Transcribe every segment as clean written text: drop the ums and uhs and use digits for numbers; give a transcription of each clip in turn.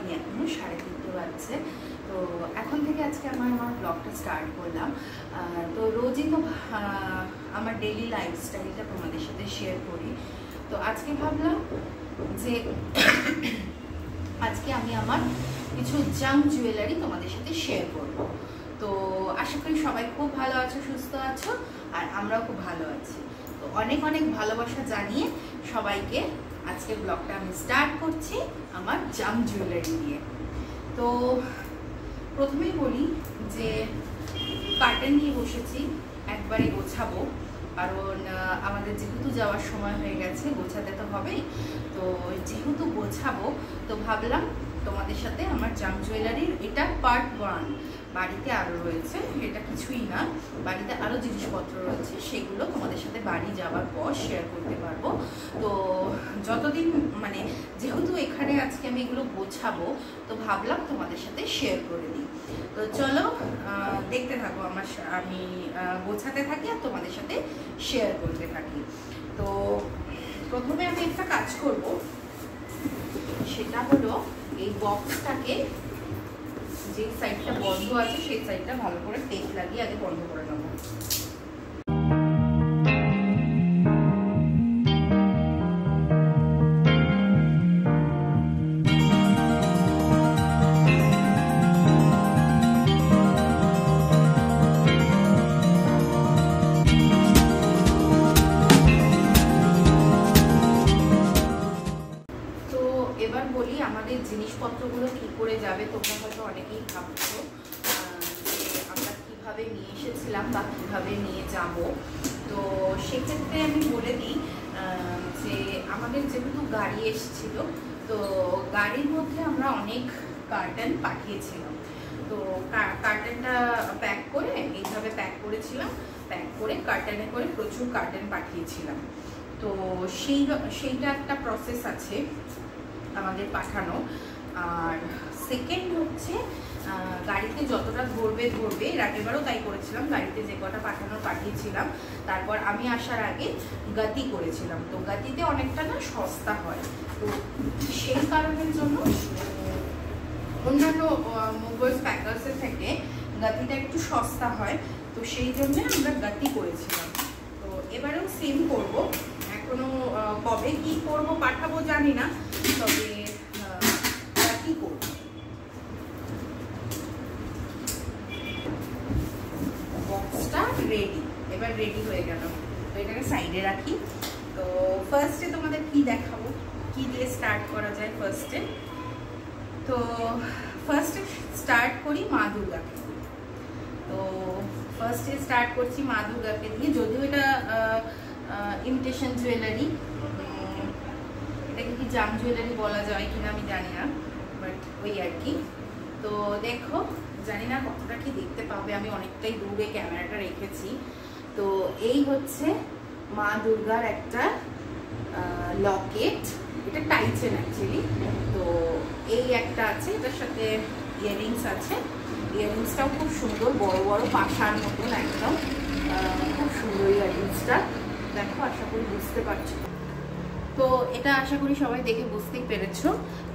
হয়নি এখনো, 3:30 বাজছে। তো এখন থেকে আজকে আমার ব্লগটা স্টার্ট করলাম। তো রোজই তো আমার ডেইলি লাইফস্টাইলটা তোমাদের সাথে শেয়ার করি। তো আজকে ভাবলাম যে আজকে আমি আমার কিছু জাঙ্ক জুয়েলারি তোমাদের সাথে শেয়ার করব। তো আশা করি সবাই খুব ভালো আছো, সুস্থ আছো, আর আমরাও খুব ভালো আছি। তো অনেক অনেক ভালোবাসা জানিয়ে সবাইকে আজকের ব্লগটা আমি স্টার্ট করছি আমার জাঙ্ক জুয়েলারি দিয়ে। তো প্রথমেই বলি যে কার্টেন নিয়ে বসেছি, একবারে গোছাবো, কারণ আমাদের যেহেতু যাওয়ার সময় হয়ে গেছে, গোছাতে তো হবেই। তো যেহেতু গোছাবো তো ভাবলাম তোমাদের সাথে আমার জাঙ্ক জুয়েলারির এটা পার্ট 1। বাড়িতে আরও রয়েছে, এটা কিছুই না, বাড়িতে আরও জিনিসপত্র রয়েছে, সেগুলো তোমাদের সাথে বাড়ি যাওয়ার পর শেয়ার করতে পারবো। তো যতদিন মানে যেহেতু এখানে আজকে আমি এগুলো গোছাবো, তো ভাবলাম তোমাদের সাথে শেয়ার করে দিই। তো চলো দেখতে থাকো, আমি গোছাতে থাকি আর তোমাদের সাথে শেয়ার করতে থাকি। তো প্রথমে আমি একটা কাজ করব, সেটা হলো এই বক্সটাকে যে সাইডটা বন্ধ আছে সেই সাইডটা ভালো করে টেপ লাগিয়ে আগে বন্ধ করে নেবো। এবার বলি আমাদের জিনিসপত্রগুলো কি করে যাবে। তোমরা হয়তো অনেকেই ভাবছো যে আমরা কিভাবে নিয়ে এসেছিলাম বা কিভাবে নিয়ে যাব। তো সেক্ষেত্রে আমি বলে দিই যে আমাদের যেহেতু গাড়ি এসেছিল, তো গাড়ির মধ্যে আমরা অনেক কার্টন পাঠিয়েছিলাম। তো কার্টনটা প্যাক করে এইভাবে প্যাক করেছিলাম, প্যাক করে কার্টনে করে প্রচুর কার্টন পাঠিয়েছিলাম। তো সেইটা একটা প্রসেস আছে আমাদের পাঠানো। আর সেকেন্ড হচ্ছে গাড়িতে যতটা ধরবে, এর আগেরবারও তাই করেছিলাম, গাড়িতে যে কটা পাঠিয়েছিলাম, তারপর আমি আসার আগে গতি করেছিলাম। তো গতিতে অনেকটা না সস্তা হয়, তো সেই কারণের জন্য অন্যান্য মোবাইল প্যাকার্সের থেকে গতিটা একটু সস্তা হয়, তো সেই জন্য আমরা গতি করেছিলাম। তো এবারেও সেম করবো, এখনো কবে কি করব পাঠাবো জানি না, তবে কি করব। বক্সটা রেডি, এবার রেডি হয়ে গেল। তো এটাকে সাইডে রাখি। তো ফার্স্টে তোমাদের কি দেখাবো, কি দিয়ে স্টার্ট করা যায় ফার্স্টে। তো ফার্স্টে স্টার্ট করি মা দুর্গাকে। তো ফার্স্টে স্টার্ট করছি মা দুর্গাকে দিয়ে, যদিও এটা ইমিটেশন জুয়েলারি, এটাকে কি জাম জুয়েলারি বলা যায় কিনা আমি জানি না, বাট ওই আর কি। তো দেখো, জানি না কতটা কি দেখতে পাবে, আমি অনেকটাই দূরে ক্যামেরাটা রেখেছি। তো এই হচ্ছে মা দুর্গার একটা লকেট, এটা টাইচেন অ্যাকচুয়ালি। তো এই একটা আছে, এটার সাথে ইয়াররিংস আছে, ইয়াররিংসটাও খুব সুন্দর, বড় বড় পাশার মতন একদম, খুব সুন্দর ইয়াররিংসটা। দেখো, আশা করি বুঝতে পারছো। তো এটা আশা করি সবাই দেখে বুঝতেই পেরেছো,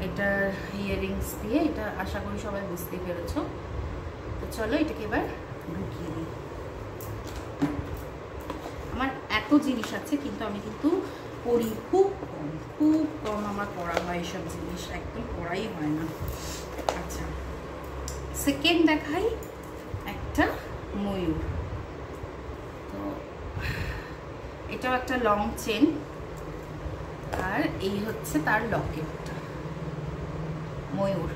এটার ইয়াররিংস দিয়ে, এটা আশা করি সবাই বুঝতেই পেরেছো। তো চলো এটাকে এবার ঢুকিয়ে দিই। আমার এত জিনিস আছে, কিন্তু আমি কিন্তু পরি খুব কম আমার পড়া হয়, এসব জিনিস একদম পড়াই হয় না। আচ্ছা, সেকেন্ড দেখাই একটা ময়ূর। তো এটাও একটা লং চেন, আর এই হচ্ছে তার লকেটটা, ময়ূর।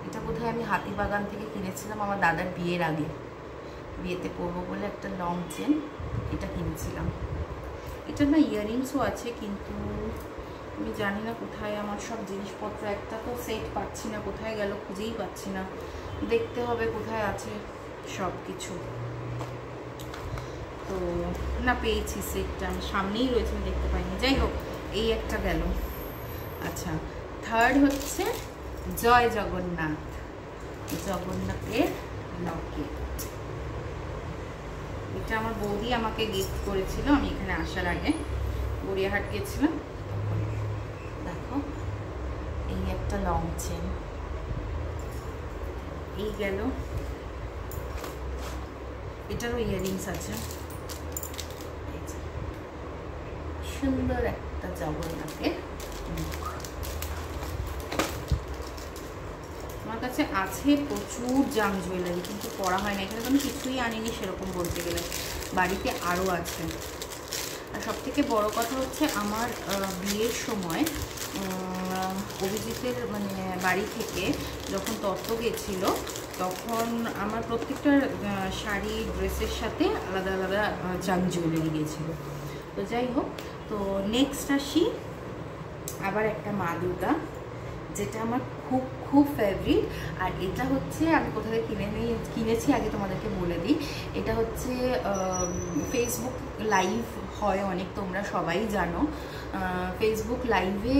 এটা বোধহয় আমি হাতিবাগান থেকে কিনেছিলাম আমার দাদার বিয়ের আগে, বিয়েতে পরবো বলে একটা লং চেন, এটা কিনেছিলাম। এটা না ইয়াররিংসও আছে, কিন্তু আমি জানি না কোথায় আমার সব জিনিসপত্র, একটা তো সেট পাচ্ছি না, কোথায় গেল খুঁজেই পাচ্ছি না, দেখতে হবে কোথায় আছে সব কিছু। তো না, পেয়েছি সেটটা, আমি সামনেই রয়েছে, আমি দেখতে পাইনি। যাই হোক, এই একটা গেল। আচ্ছা, থার্ড হচ্ছে জয় জগন্নাথ, জগন্নাথের লকেট। এটা আমার বৌদি আমাকে গিফট করেছিল আমি এখানে আসার আগে, গড়িয়াহাট গিয়েছিলাম। দেখো, এই একটা লং চেন, এই গেল, এটারও ইয়ারিংস আছে, সুন্দর একটা জগন্নাথের মুখ। আমার কাছে আছে প্রচুর জাম জুয়েলারি, কিন্তু পরা হয় না। এখানে তো আমি কিছুই আনিনি সেরকম বলতে গেলে, বাড়িতে আরও আছে। আর সবথেকে বড় কথা হচ্ছে আমার বিয়ের সময় অভিজিতের মানে বাড়ি থেকে যখন তত্ত্ব গেছিলো, তখন আমার প্রত্যেকটা শাড়ি ড্রেসের সাথে আলাদা আলাদা জাম জুয়েলারি গিয়েছিলো। তো যাই হোক, তো নেক্সট আসি আবার একটা মা দুর্গা, যেটা আমার খুব খুব ফেভারিট। আর এটা হচ্ছে আমি কোথা থেকে কিনেছি আগে তোমাদেরকে বলে দিই। এটা হচ্ছে ফেসবুক লাইভ হয় অনেক, তোমরা সবাই জানো। ফেসবুক লাইভে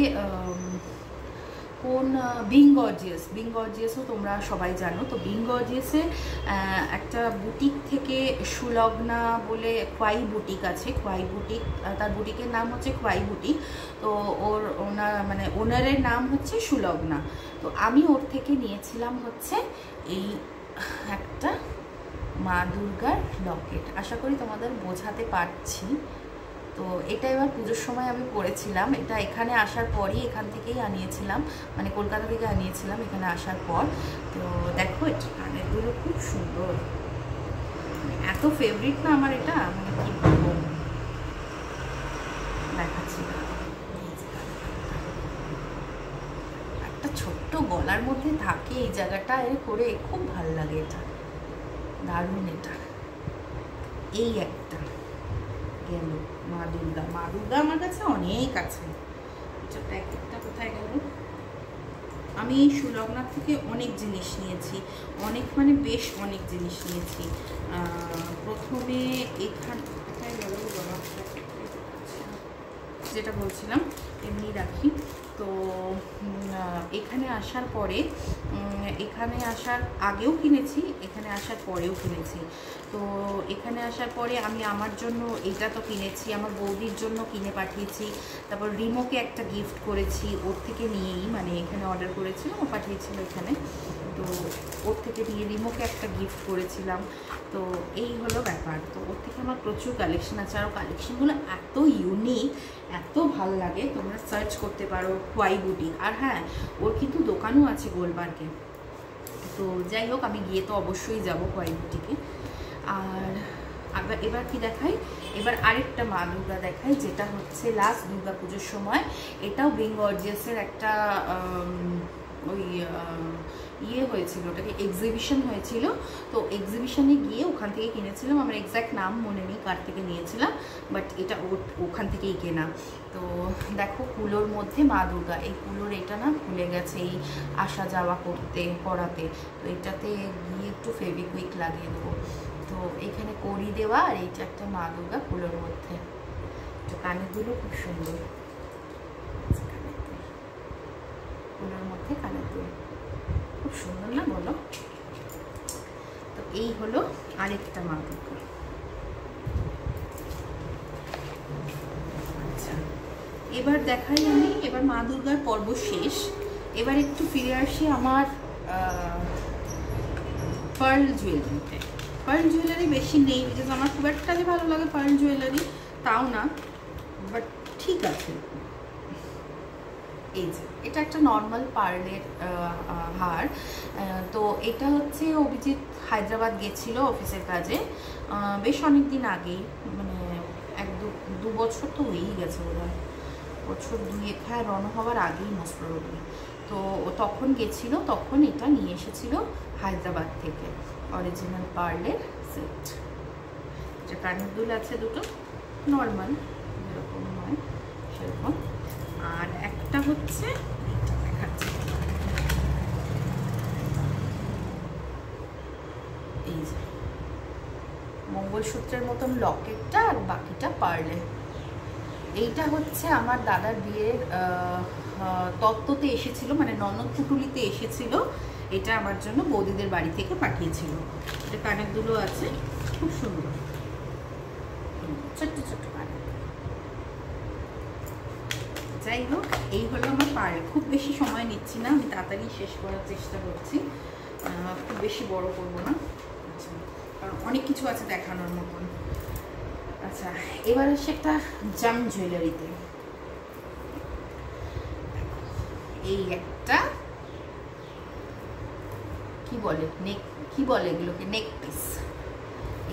কোন বিং গর্জিয়াসও তোমরা সবাই জানো। তো বিং গর্জিয়াসে একটা বুটিক থেকে সুলগ্না বলে খোয়াই বুটিক আছে, খোয়াই বুটিক, তার বুটিকের নাম হচ্ছে খোয়াই বুটিক। তো ওনারের নাম হচ্ছে সুলগ্না। তো আমি ওর থেকে নিয়েছিলাম হচ্ছে এই একটা মা দুর্গার লকেট। আশা করি তোমাদের বোঝাতে পারছি। তো এটা এবার পুজোর সময় আমি পরেছিলাম। এটা এখানে আসার পরই এখান থেকেই আনিয়েছিলাম, মানে কলকাতা থেকে আনিয়েছিলাম এখানে আসার পর। তো দেখো এটা কানেরগুলো খুব সুন্দর, এত ফেভারিট না আমার এটা, মানে কি বলবো, দেখাচ্ছি। একটা ছোট্ট গলার মধ্যে থাকে এই জায়গাটা এর করে, খুব ভাল লাগে এটা, দারুণ এটা। এই একটা গেল মা দুর্গা। মা দুর্গা আমার কাছে অনেক আছে। প্যাকেটটা কোথায় গেল? আমি এই সুলগ্নার থেকে অনেক জিনিস নিয়েছি, অনেক মানে বেশ অনেক জিনিস নিয়েছি। প্রথমে এখানে কোথায় গেল যেটা বলছিলাম, এমনি রাখি। তো এখানে আসার পরে, এখানে আসার আগেও কিনেছি, এখানে আসার পরেও কিনেছি। তো এখানে আসার পরে আমি আমার জন্য এটা তো কিনেছি, আমার বৌদির জন্য কিনে পাঠিয়েছি। তারপর রিমোকে একটা গিফট করেছি ওর থেকে নিয়েই, মানে এখানে অর্ডার করেছিলাম, ও পাঠিয়েছিল এখানে। তো ওর থেকে নিয়ে রিমোকে একটা গিফট করেছিলাম। তো এই হলো ব্যাপার। তো ওর থেকে আমার প্রচুর কালেকশন আছে, আর কালেকশনগুলো এত ইউনিক, এত ভালো লাগে, তোমরা সার্চ করতে পারো খোয়াই বুটিক। আর হ্যাঁ, ওর কিন্তু দোকানও আছে গোলপার্কে। তো যাই হোক, আমি গিয়ে তো অবশ্যই যাবো খোয়াই বুটিকে। আর এবার কি দেখাই, এবার আরেকটা মা দুর্গা দেখাই, যেটা হচ্ছে লাস্ট দুর্গা পুজোর সময়। এটাও বিং গর্জিয়াসের একটা ওই ইয়ে হয়েছিল, ওটাকে এক্সিবিশন হয়েছিল। তো এক্সিবিশনে গিয়ে ওখান থেকে কিনেছিলাম, আমার এক্স্যাক্ট নাম মনে নেই কার থেকে নিয়েছিলাম, বাট এটা ওখান থেকেই কেনা। তো দেখো কুলোর মধ্যে মা দুর্গা, এই কুলোর এটা না খুলে গেছে এই আসা যাওয়া করাতে। তো এটাতে গিয়ে একটু ফেভিকুইক লাগিয়ে দেবো। তো এখানে কড়ি দেওয়া, আর এইটা একটা মা দুর্গা কুলোর মধ্যে। তো কানেরগুলো খুব সুন্দর, কুলোর মধ্যে কানের দুল খুব সুন্দর না বলো? তো এই হলো আরেকটা মা দুর্গা। আচ্ছা, এবার দেখাই আমি, এবার মা দুর্গার পর্ব শেষ। এবার একটু ফিরে আসি আমার পার্ল জুয়েলারিতে। পার্ল জুয়েলারি বেশি নেই, বিকজ আমার খুব একটা যে ভালো লাগে পার্ল জুয়েলারি তাও না, বাট ঠিক আছে। এই যে এটা একটা নর্মাল পার্লের হার। তো এটা হচ্ছে অভিজিৎ হায়দ্রাবাদ গেছিল অফিসের কাজে, বেশ অনেক দিন আগেই, মানে দু বছর তো হয়েই গেছে বোধহয়, বছর দুয়েক, হ্যাঁ রণ হওয়ার আগেই মোস্ট প্রবাবলি। তো তখন গেছিলো, তখন এটা নিয়ে এসেছিল হায়দ্রাবাদ থেকে, অরিজিনাল পার্লের সেট। যে কানের দুল আছে দুটো, নর্মাল যেরকম হয় সেরকম। আর একটা হচ্ছে এইটা দেখাচ্ছি, এই যে মঙ্গলসূত্রের মতন লকেটটা, আর বাকিটা পার্লে। এইটা হচ্ছে আমার দাদার বিয়ের তত্ত্বতে এসেছিল, মানে ননদ পুটুলিতে এসেছিল। এটা আমার জন্য বৌদিদের বাড়ি থেকে পাঠিয়েছিল। এটা কানের দুলও আছে, খুব সুন্দর, ছোট্ট ছোট্ট কানের। যাই হোক, এই হলো আমার পার্ল। খুব বেশি সময় নিচ্ছি না, আমি তাড়াতাড়ি শেষ করার চেষ্টা করছি। খুব বেশি বড় করবো না, আচ্ছা, কারণ অনেক কিছু আছে দেখানোর মতন। আচ্ছা, এবার আসছে একটা জাম জুয়েলারিতে। এই একটা কি বলে এগুলোকে, নেক পিস।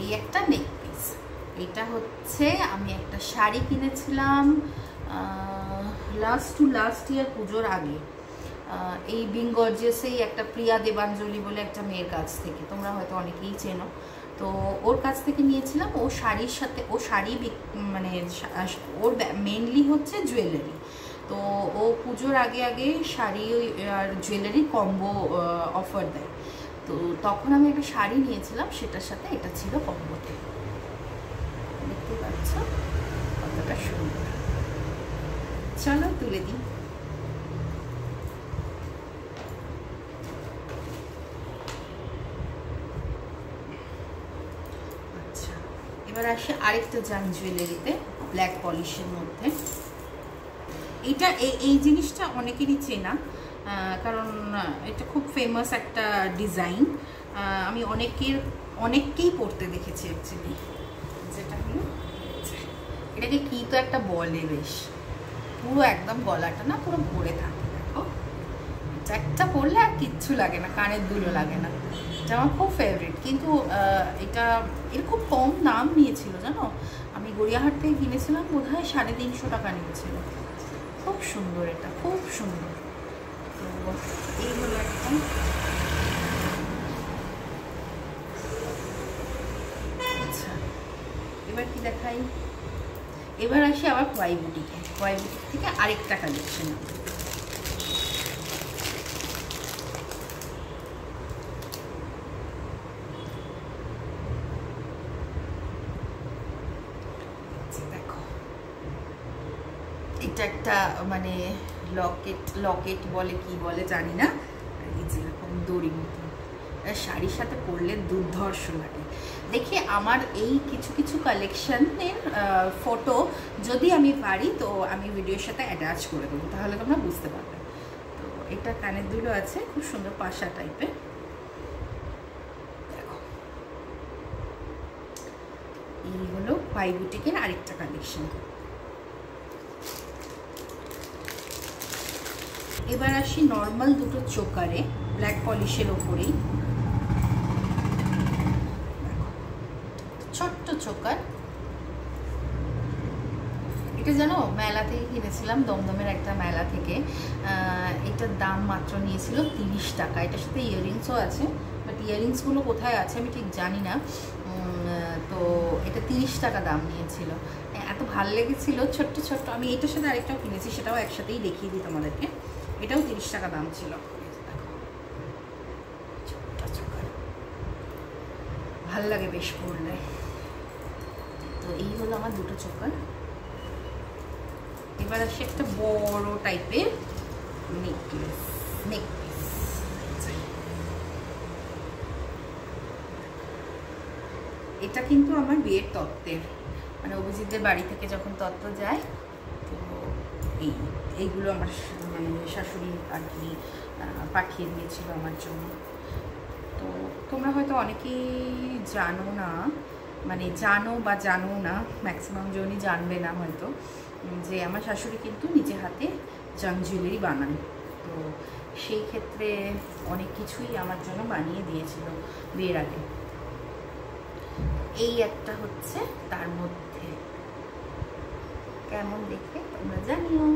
এই একটা নেক পিস। এটা হচ্ছে আমি একটা শাড়ি কিনেছিলাম লাস্ট ইয়ার পুজোর আগে, এই বিঙ্গর্জিয়াসেই একটা প্রিয়া দেবাঞ্জলি বলে একটা মেয়ের কাছ থেকে, তোমরা হয়তো অনেকেই চেনো। তো ওর কাছ থেকে নিয়েছিলাম। ও শাড়ির সাথে, ও শাড়ি মানে ওর মেনলি হচ্ছে জুয়েলারি। তো ও পুজোর আগে শাড়ি আর জুয়েলারি কম্বো অফার দেয়। তো তখন আমি একটা শাড়ি নিয়েছিলাম, সেটার সাথে এটা ছিল কম্বোতে। দেখতে পাচ্ছ কতটা সুন্দর। চলো তুলে দিই। আচ্ছা, এবার আসে আরেকটা জাম জুয়েলারিতে, ব্ল্যাক পলিশের মধ্যে। এটা এই জিনিসটা অনেকেরই চেনা, কারণ এটা খুব ফেমাস একটা ডিজাইন। আমি অনেককেই পরতে দেখেছি অ্যাকচুয়ালি। যেটা হলো, এটাকে কি তো একটা বলে, বেশ পুরো একদম গলাটা না পুরো ভরে থাকে। দেখো, এটা একটা পরলে আর কিচ্ছু লাগে না, কানের দুলো লাগে না। এটা আমার খুব ফেভারিট। কিন্তু এর খুব কম দাম নিয়েছিল জানো। আমি গড়িয়াহাট থেকে কিনেছিলাম, বোধহয় 350 টাকা নিয়েছিল। খুব সুন্দর, এটা খুব সুন্দর। তো এই হলো একটা। আচ্ছা, এবার কি দেখাই? এবার আসি আবার ওয়াই বুটিকে। ওয়াই বুটিক থেকে আরেকটা কালেকশন। দেখো, এটা একটা মানে লকেট বলে কি বলে জানি না, এই যেরকম দড়ি মতো, শাড়ির সাথে পরলে দুর্ধর্ষ লাগে। দেখে আমার এই কিছু কালেকশনের ফটো যদি আমি পারি তো আমি ভিডিওর সাথে অ্যাটাচ করে দেবো, তাহলে তোমরা বুঝতে পারবে। তো এটা কানের দুলো আছে, খুব সুন্দর পাশা টাইপের। দেখো, এই হলো ওয়াই বুটিকের আরেকটা কালেকশন। এবার আসি নর্মাল দুটো চোকারে, ব্ল্যাক পলিশের ওপরেই। ছোট্ট চোকার, এটা জানো মেলা থেকে কিনেছিলাম, দমদমের একটা মেলা থেকে। এটার দাম মাত্র নিয়েছিল 30 টাকা। এটার সাথে ইয়াররিংসও আছে, বাট ইয়াররিংসগুলো কোথায় আছে আমি ঠিক জানি না। তো এটা 30 টাকা দাম নিয়েছিল। এত ভালো লেগেছিল, ছোট্ট। আমি এটার সাথে আরেকটাও কিনেছি, সেটাও একসাথেই দেখিয়ে দিই তোমাদেরকে। এটাও 30 টাকা দাম ছিল। ভাল লাগে বেশ পরলে। তো এই হলো আমার দুটো চোকার। এবার আসি একটা বড় টাইপের নেকপিস। এটা কিন্তু আমার বিয়ের তত্ত্বের, মানে অভিজিৎদের বাড়ি থেকে যখন তত্ত্ব যায়, তো এইগুলো আমার মানে শাশুড়ি আর কি পাঠিয়ে দিয়েছিল আমার জন্য। তো তোমরা হয়তো অনেকেই জানো না, মানে জানো বা জানো না, ম্যাক্সিমাম জনই জানবে না হয়তো, যে আমার শাশুড়ি কিন্তু নিজে হাতে জাম জুয়েলারি বানান। তো সেই ক্ষেত্রে অনেক কিছুই আমার জন্য বানিয়ে দিয়েছিল বিয়ের আগে। এই একটা হচ্ছে তার মধ্যে, কেমন দেখে তোমরা জানিও।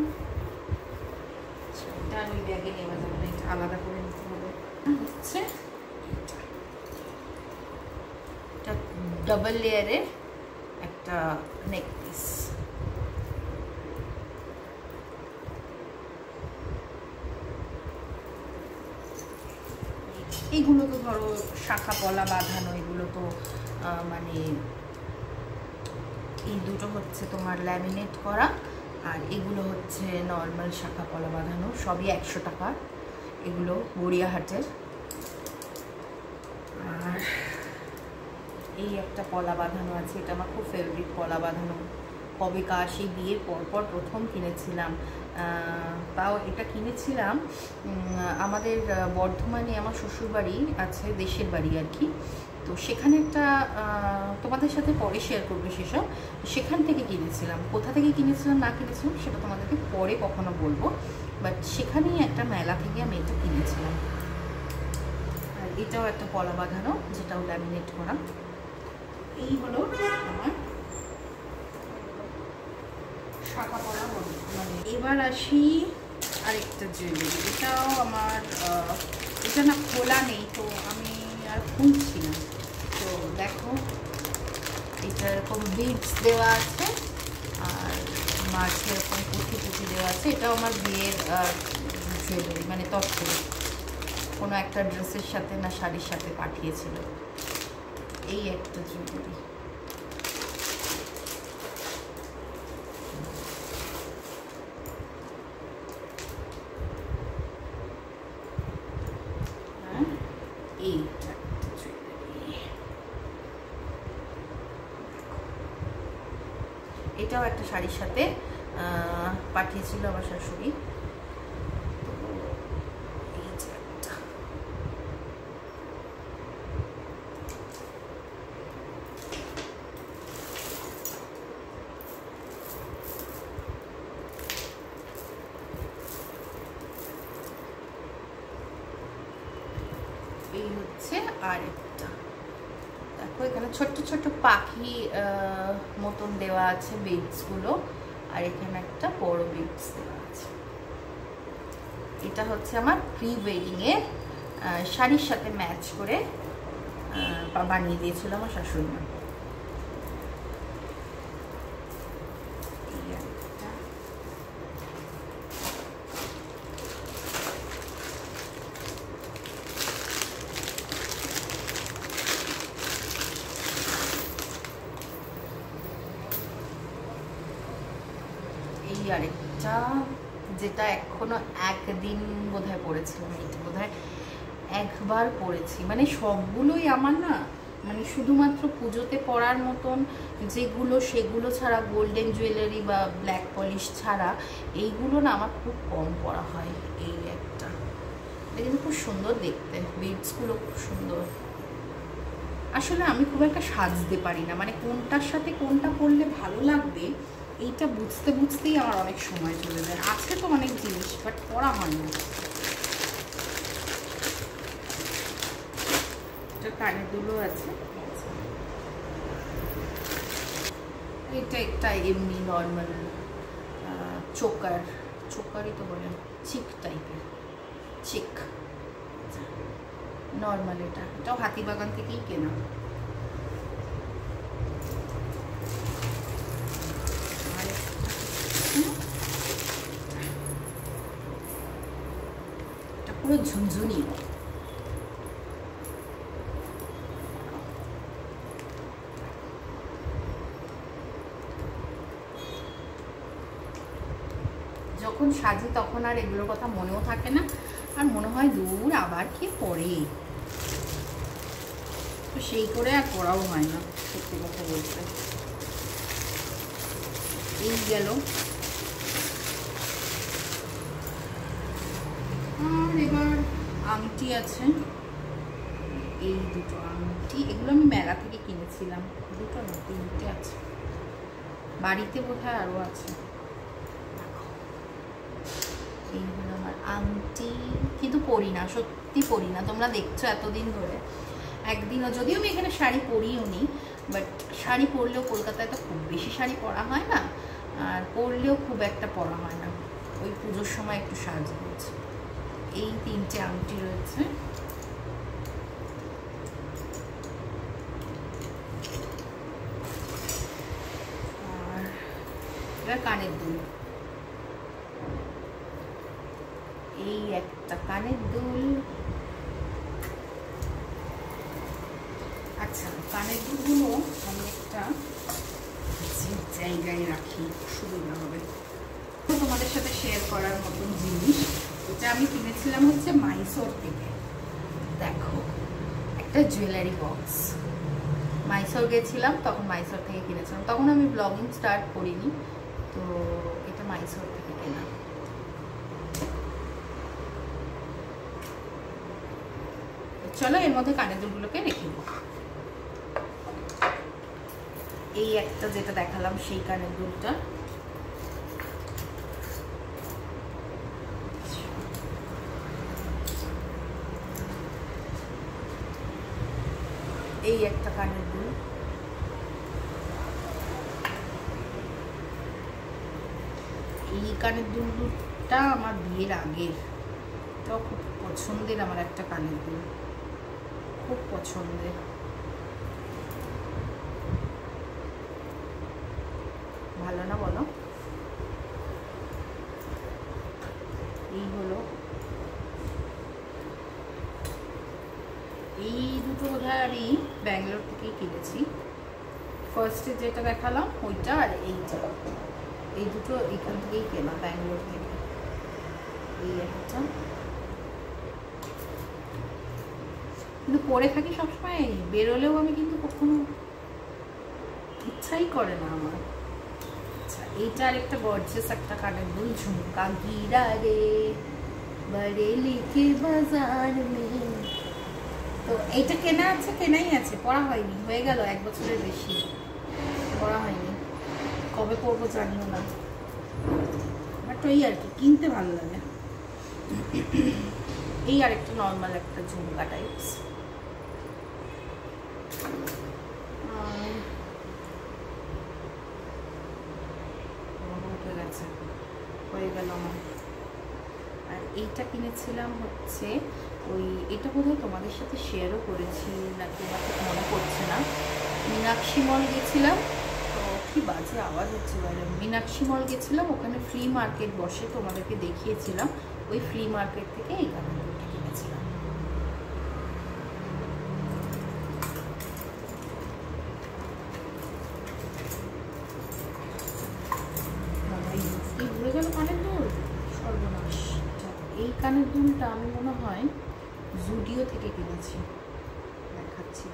এটা ওই ব্যাগে নেওয়া যাবে না, এটা আলাদা করে নিতে হবে। হচ্ছে এটা ডাবল লেয়ারের একটা নেক পিস। এইগুলো তো ধরো শাখা পলা বাঁধানো, এগুলো তো মানে এই দুটো হচ্ছে তোমার ল্যামিনেট করা, আর এগুলো হচ্ছে নর্মাল শাখা পলা বাঁধানো, সবই 100 টাকা। এগুলো গড়িয়াহাটের। আর এই একটা পলা বাঁধানো আছে, এটা আমার খুব ফেভারিট পলা বাঁধানো। কবে সেই বিয়ের পরপর প্রথম কিনেছিলাম, তাও এটা কিনেছিলাম আমাদের বর্ধমানে আমার শ্বশুরবাড়ি আছে, দেশের বাড়ি আর কি। তো সেখানে একটা তোমাদের সাথে পরে শেয়ার করবো সেসব, সেখান থেকে কিনেছিলাম। কোথা থেকে কিনেছিলাম না কিনেছিলাম সেটা তোমাদেরকে পরে কখনো বলবো, বাট সেখানেই একটা মেলা থেকে আমি এটা কিনেছিলাম। আর এটাও একটা পলা বাঁধানো, যেটাও ল্যামিনেট করা। এই হলো আমার শাখা পলা। মানে এবার আসি আরেকটা জুয়েলারি। এটাও আমার এটা না খোলা নেই, তো আমি আর খুলছি না। তো দেখো, এটা এরকম বিডস দেওয়া আছে আর মাঝে এরকম পুঁথি পুঁথি দেওয়া আছে। এটাও আমার বিয়ের জুয়েলারি, মানে তত্ত্ব কোনো একটা ড্রেসের সাথে না শাড়ির সাথে পাঠিয়েছিল। এই একটা জুয়েলারি। এটাও একটা শাড়ির সাথে পাঠিয়েছিল আমার শাশুড়ি। এই হচ্ছে আরেকটা। দেখো এখানে ছোট্ট ছোট্ট পাখি মতন দেওয়া আছে বিডসগুলো, আর এখানে একটা বড় বিডস দেওয়া আছে। এটা হচ্ছে আমার প্রি ওয়েডিং এর শাড়ির সাথে ম্যাচ করে বানিয়ে দিয়েছিল আমার শাশুড়ি মা। আরেকটা, যেটা এখনো একদিন বোধহয় পরেছিলাম, এটা বোধহয় একবার পরেছি। মানে সবগুলোই আমার না, মানে শুধুমাত্র পুজোতে পরার মতন যেগুলো সেগুলো ছাড়া, গোল্ডেন জুয়েলারি বা ব্ল্যাক পলিশ ছাড়া এইগুলো না আমার খুব কম পরা হয়। এই একটা, এটা কিন্তু খুব সুন্দর দেখতে, বিডসগুলো খুব সুন্দর। আসলে আমি খুব একটা সাজতে পারি না, মানে কোনটার সাথে কোনটা পরলে ভালো লাগবে এইটা বুঝতে বুঝতেই আমার অনেক সময় চলে যায়। আছে তো অনেক জিনিস, বাট পড়া হয় না। এটা কানের দুলও আছে। এটা একটা এমনি নর্মাল চোকারই তো বলে, চিক টাইপের, চিক নর্মাল। এটাও হাতিবাগান থেকেই কেনা। পুরো ঝুনঝুনি। যখন সাজি তখন আর এগুলোর কথা মনেও থাকে না, আর মনে হয় দূর আবার কি পরে, তো সেই করে আর পড়াও হয় না সত্যি কথা বলতে। এই গেল। আর এবার আংটি আছে, এই দুটো আংটি, এগুলো আমি মেলা থেকে কিনেছিলাম। দুটো না, তিনটে আছে, বাড়িতে বোধহয় আরও আছে। এই হলো আমার আংটি, কিন্তু পরি না, সত্যি পরি না। তোমরা দেখছো এতদিন ধরে একদিনও, যদিও আমি এখানে শাড়ি পরিও নি, বাট শাড়ি পরলেও কলকাতায় তো খুব বেশি শাড়ি পরা হয় না, আর পরলেও খুব একটা পরা হয় না। ওই পুজোর সময় একটু সাজ হয়েছে। এই তিনটে আংটি রয়েছে। আর এটা কানের দুল, এই একটা কানের দুল। আচ্ছা, কানের দুলগুলো আমি একটা জায়গায় রাখি, সুবিধা হবে। তোমাদের সাথে শেয়ার করার মতন জিনিস, এটা আমি কিনেছিলাম হচ্ছে মাইসোর থেকে। দেখো একটা জুয়েলারি বক্স, মাইসোর গেছিলাম তখন মাইসোর থেকে কিনেছিলাম, তখন আমি ব্লগিং স্টার্ট করিনি, তো এটা মাইসোর থেকে কেনা। চলো এর মধ্যে কানের দুলগুলোকে রেখে দেবো। এই একটা যেটা দেখালাম সেই কানের দুলটা, এই একটা কানের দুল, এই কানের দুলটা আমার বিয়ের আগের, এটাও খুব পছন্দের আমার একটা কানের দুল, খুব পছন্দের। ভালো না বলো? এই হলো, এই দুটো বোধহয় আমি ব্যাঙ্গালোর থেকেই কিনেছি। ফার্স্টে যেটা দেখালাম ওইটা, আর এইটা, এই দুটো এখান থেকেই কেনা, ব্যাঙ্গালোর থেকে। এই একটা, কিন্তু পরে থাকি সবসময়, বেরোলেও আমি কিন্তু কখনো ইচ্ছাই করে না আমার। আচ্ছা, এইটা আর একটা গর্জিয়াস একটা কানের দুল, ঝুমকা গিরা রে বরেলি কে বাজার মে। তো এইটা কেনা আছে, কেনাই আছে, পড়া হয়নি, হয়ে গেল 1 বছরের বেশি পড়া হয়নি, কবে পড়বো জানিও না, বাট ওই আর কি কিনতে ভালো লাগে। এই আর একটা নর্মাল একটা ঝুমকা টাইপস। উঠে গেছে, হয়ে গেল আমার। আর এইটা কিনেছিলাম হচ্ছে ওই, এটা বোধহয় তোমাদের সাথে শেয়ারও করেছি নাকি আমার ঠিক মনে পড়ছে না। মীনাক্ষী মল গেছিলাম, তো কি বাজে আওয়াজ হচ্ছে বাইরে। মীনাক্ষী মল গেছিলাম, ওখানে ফ্লি মার্কেট বসে, তোমাদেরকে দেখিয়েছিলাম। ওই ফ্লি মার্কেট থেকে এই কানেরটা কিনেছিলাম। এই ঘুরে গেল কানের দুল, সর্বনাশ। এই কানের দুলটা আমি মনে হয় জুডিও থেকে কিনেছি, দেখাচ্ছি,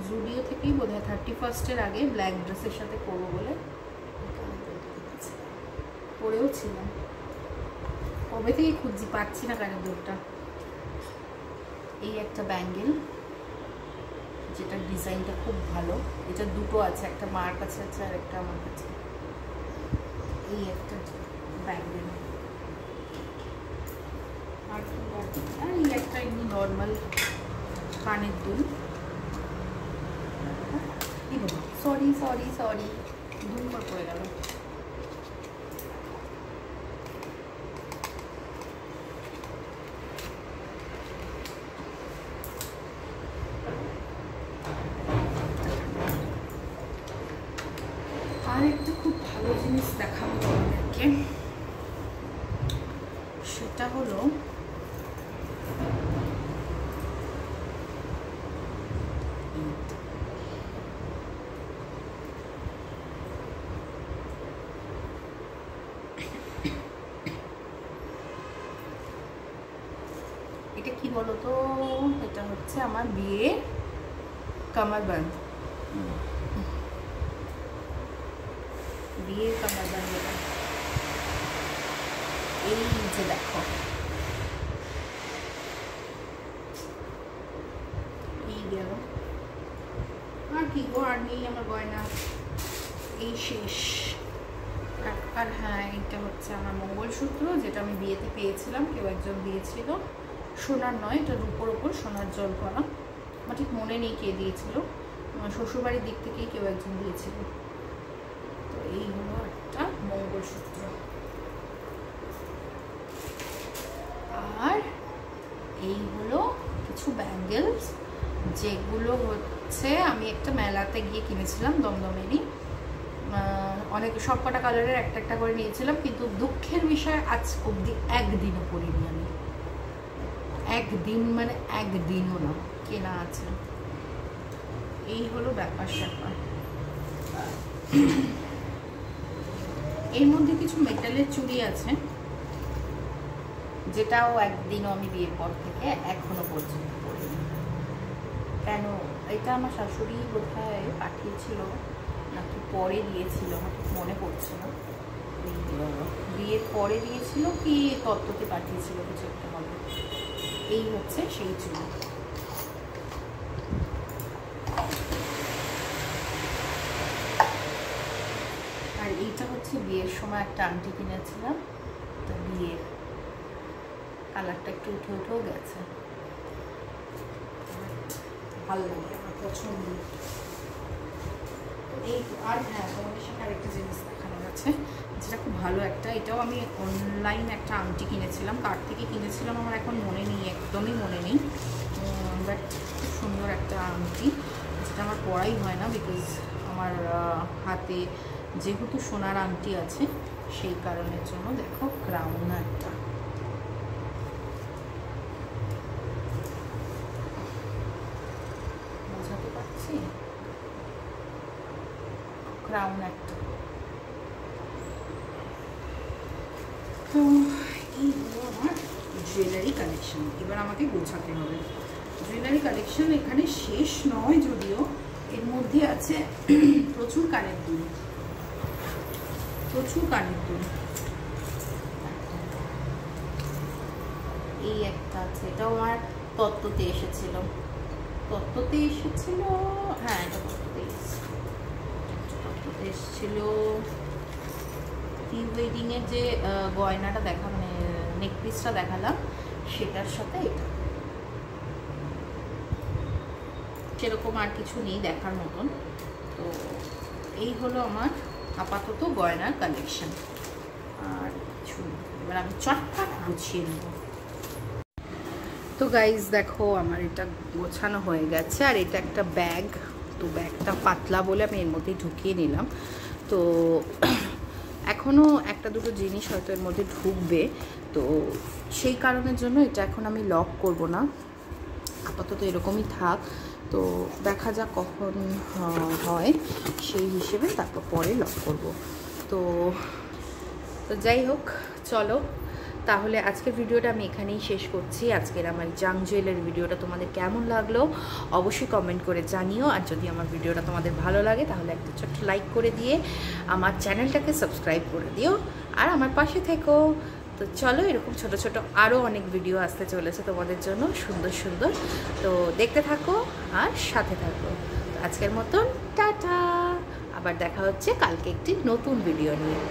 জুডিও থেকেই বোধহয় 31st আগে ব্ল্যাক ড্রেসের সাথে করবো বলে পরেও ছিলাম, কবে থেকে খুঁজছি, পাচ্ছি না কানের দুলটা। এই একটা ব্যাঙ্গেল, যেটা ডিজাইনটা খুব ভালো, এটা দুটো আছে, একটা মার কাছে আছে আর একটা আমার কাছে। এই একটা ব্যাঙ্গেল, আর এই একটা এমনি নর্মাল কানের দুল। সরি সরি সরি, ধুম করে পড়ে গেল। আর একটা খুব ভালো জিনিস দেখাবো তোমাদেরকে, সেটা হলো এটা কি বলতো, এটা হচ্ছে আমার বিয়ে কামারবান্দ, বিয়ে কামারবান্দ। এই যে দেখো, এই গেল, আর কি গো, আর নেই আমার গয়না, এই শেষ। আর হ্যাঁ, এটা হচ্ছে আমার মঙ্গলসূত্র, যেটা আমি বিয়েতে পেয়েছিলাম, কেউ একজন দিয়েছিল, সোনার নয়, এটা রূপোর ওপর সোনার জল করা, আমার ঠিক মনে নেই কে দিয়েছিল, আমার শ্বশুরবাড়ির দিক থেকেই কেউ একজন দিয়েছিল। তো এই হলো একটা মঙ্গলসূত্র। আর এই হলো কিছু ব্যাঙ্গেলস, যেগুলো হচ্ছে আমি একটা মেলাতে গিয়ে কিনেছিলাম, দমদমেরই, অনেক সব কটা কালারের একটা একটা করে নিয়েছিলাম, কিন্তু দুঃখের বিষয় আজ অবধি একদিনও পরিনি আমি, একদিন মানে একদিনও না, কেনা আছে। এই হলো ব্যাপার স্যাপার। এর মধ্যে কিছু মেটালের চুড়ি আছে, যেটাও একদিনও আমি বিয়ের পর থেকে এখনো পর্যন্ত পরিনি। কেন, এটা আমার শাশুড়ি বোধহয় পাঠিয়েছিল নাকি পরে দিয়েছিল, আমার ঠিক মনে পড়ছে না, বিয়ের পরে দিয়েছিল কি তত্ত্বতে পাঠিয়েছিল, কিছু একটা হবে। এই হচ্ছে সেই চুল। আর এইটা হচ্ছে বিয়ের সময় একটা আংটি কিনেছিলাম, তো বিয়ের কালারটা একটু উঠেও গেছে, ভালো লাগে, আমার পছন্দ। এই আর হ্যাঁ, তোমাদের সাথে আরেকটা জিনিস দেখানো আছে যেটা খুব ভালো একটা, এটাও আমি অনলাইন একটা আংটি কিনেছিলাম, কার থেকে কিনেছিলাম আমার এখন মনে নেই, একদমই মনে নেই, বাট খুব সুন্দর একটা আংটি, যেটা আমার পরাই হয় না, বিকজ আমার হাতে যেহেতু সোনার আংটি আছে সেই কারণের জন্য। দেখো ক্রাউন একটা, বোঝাতে পারছি, ক্রাউন একটা। তো এই হলো আমার জুয়েলারি কালেকশন। এবার আমাকে গোছাতে হবে। জুয়েলারি কালেকশন এখানে শেষ নয় যদিও, এর মধ্যে আছে প্রচুর কানের দুল, প্রচুর কানের দুল। এই একটা আছে, এটাও আমার তত্ত্বতে এসেছিল, হ্যাঁ এটা তত্ত্বতে এসেছিল। প্রি ওয়েডিং এর যে গয়নাটা দেখা, মানে নেক পিসটা দেখালাম, সেটার সাথে এটা, সেরকম আর কিছু নেই দেখার মতন। তো এই হলো আমার আপাতত গয়নার কালেকশন, আর কিছু নেই। এবার আমি চটপট গুছিয়ে নেব। তো গাইজ দেখো আমার এটা গোছানো হয়ে গেছে, আর এটা একটা ব্যাগ, তো ব্যাগটা পাতলা বলে আমি এর মধ্যেই ঢুকিয়ে নিলাম। তো এখনও একটা দুটো জিনিস হয়তো এর মধ্যে ঢুকবে, তো সেই কারণের জন্য এটা এখন আমি লক করব না, আপাতত এরকমই থাক। তো দেখা যাক কখন হয়, সেই হিসেবে তারপর পরে লক করব। তো যাই হোক, চলো তাহলে আজকের ভিডিওটা আমি এখানেই শেষ করছি। আজকের আমার জাং জুয়েলারি ভিডিওটা তোমাদের কেমন লাগলো অবশ্যই কমেন্ট করে জানিও। আর যদি আমার ভিডিওটা তোমাদের ভালো লাগে তাহলে একটা ছোট্ট লাইক করে দিয়ে আমার চ্যানেলটাকে সাবস্ক্রাইব করে দিও, আর আমার পাশে থেকো। তো চলো, এরকম ছোট ছোট আরও অনেক ভিডিও আসতে চলেছে তোমাদের জন্য, সুন্দর সুন্দর। তো দেখতে থাকো আর সাথে থাকো। আজকের মতন টাটা, আবার দেখা হচ্ছে কালকে একটি নতুন ভিডিও নিয়ে।